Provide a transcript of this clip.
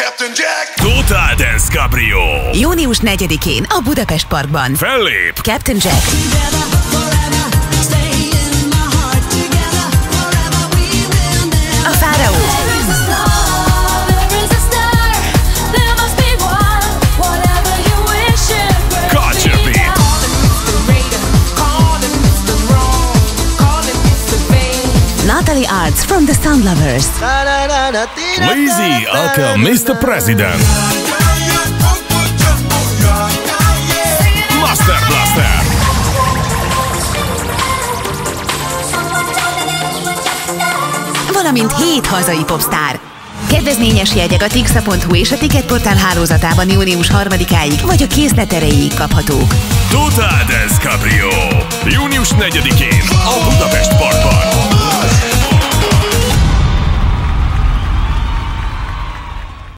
Captain Jack. Total Dance Cabrio. Június 4-én a Budapest Parkban Fellép Captain Jack, a Fáraó, Culture Beat, Natalie Arts from the Sound Lovers, Lazy aka Mr. President, Master Blaster, valamint 7 hazai popstar. Kedvezményes jegyek a tixa.hu és a Ticketportál hálózatában június 3-áig vagy a készlet erejéig kaphatók. Total Dance Cabrio. Június 4-én a Budapest Parkban.